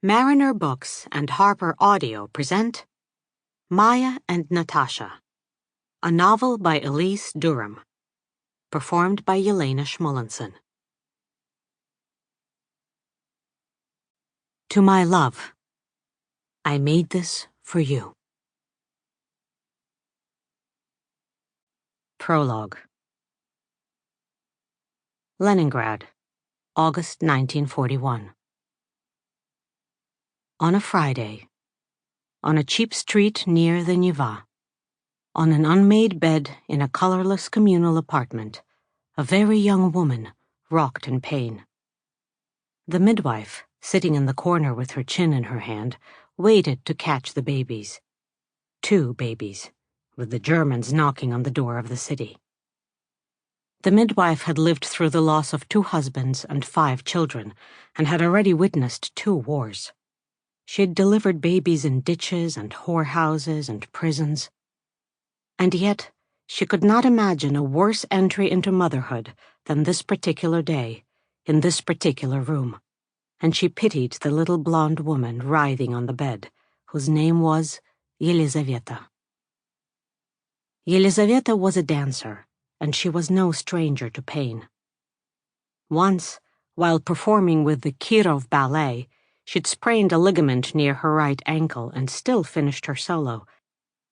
Mariner Books and HarperAudio present Maya and Natasha, a novel by Elyse Durham, performed by Yelena Schmullenson. To my love, I made this for you. Prologue. Leningrad, August 1941. On a Friday, on a cheap street near the Neva, on an unmade bed in a colorless communal apartment, a very young woman rocked in pain. The midwife, sitting in the corner with her chin in her hand, waited to catch the babies. 2 babies, with the Germans knocking on the door of the city. The midwife had lived through the loss of 2 husbands and 5 children, and had already witnessed 2 wars. She had delivered babies in ditches and whorehouses and prisons. And yet, she could not imagine a worse entry into motherhood than this particular day, in this particular room, and she pitied the little blonde woman writhing on the bed, whose name was Yelizaveta. Yelizaveta was a dancer, and she was no stranger to pain. Once, while performing with the Kirov Ballet, she'd sprained a ligament near her right ankle and still finished her solo,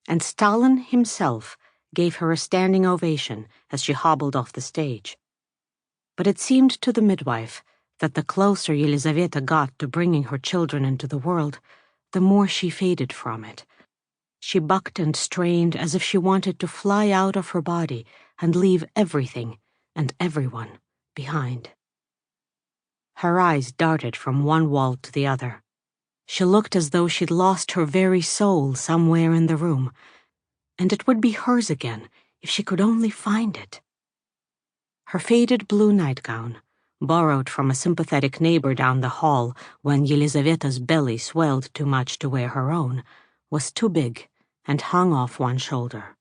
and Stalin himself gave her a standing ovation as she hobbled off the stage. But it seemed to the midwife that the closer Yelizaveta got to bringing her children into the world, the more she faded from it. She bucked and strained as if she wanted to fly out of her body and leave everything and everyone behind. Her eyes darted from one wall to the other. She looked as though she'd lost her very soul somewhere in the room, and it would be hers again if she could only find it. Her faded blue nightgown, borrowed from a sympathetic neighbor down the hall when Yelizaveta's belly swelled too much to wear her own, was too big and hung off one shoulder.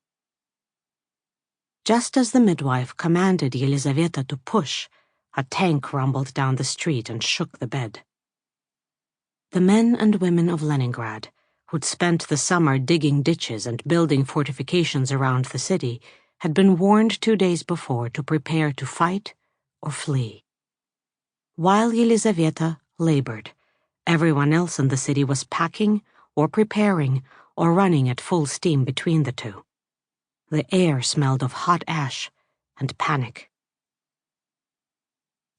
Just as the midwife commanded Yelizaveta to push, a tank rumbled down the street and shook the bed. The men and women of Leningrad, who'd spent the summer digging ditches and building fortifications around the city, had been warned 2 days before to prepare to fight or flee. While Yelizaveta labored, everyone else in the city was packing or preparing or running at full steam between the two. The air smelled of hot ash and panic.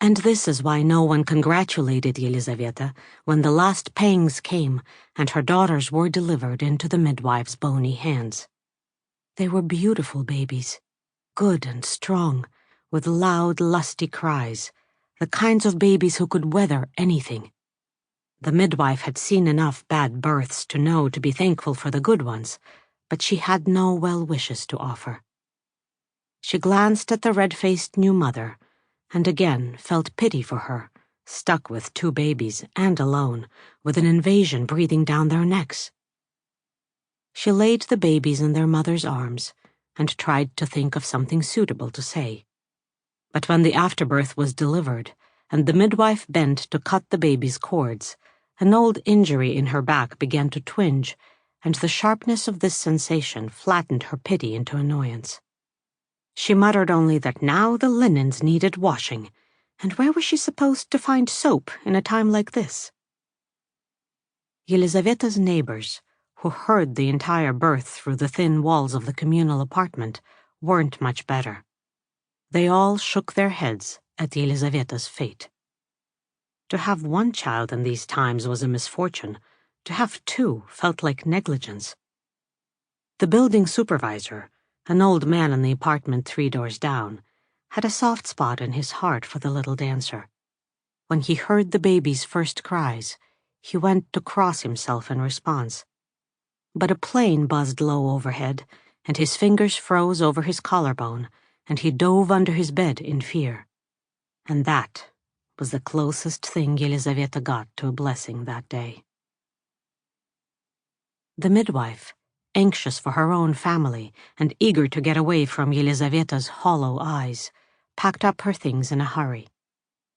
And this is why no one congratulated Yelizaveta when the last pangs came and her daughters were delivered into the midwife's bony hands. They were beautiful babies, good and strong, with loud, lusty cries, the kinds of babies who could weather anything. The midwife had seen enough bad births to know to be thankful for the good ones, but she had no well wishes to offer. She glanced at the red-faced new mother, and again felt pity for her, stuck with 2 babies and alone, with an invasion breathing down their necks. She laid the babies in their mother's arms and tried to think of something suitable to say. But when the afterbirth was delivered, and the midwife bent to cut the baby's cords, an old injury in her back began to twinge, and the sharpness of this sensation flattened her pity into annoyance. She muttered only that now the linens needed washing, and where was she supposed to find soap in a time like this? Yelizaveta's neighbors, who heard the entire birth through the thin walls of the communal apartment, weren't much better. They all shook their heads at Yelizaveta's fate. To have 1 child in these times was a misfortune. To have 2 felt like negligence. The building supervisor, an old man in the apartment 3 doors down, had a soft spot in his heart for the little dancer. When he heard the baby's first cries, he went to cross himself in response. But a plane buzzed low overhead, and his fingers froze over his collarbone, and he dove under his bed in fear. And that was the closest thing Yelizaveta got to a blessing that day. The midwife, anxious for her own family and eager to get away from Yelizaveta's hollow eyes, packed up her things in a hurry.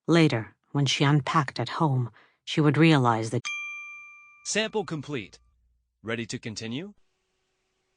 Later, when she unpacked at home, she would realize that Sample complete. Ready to continue?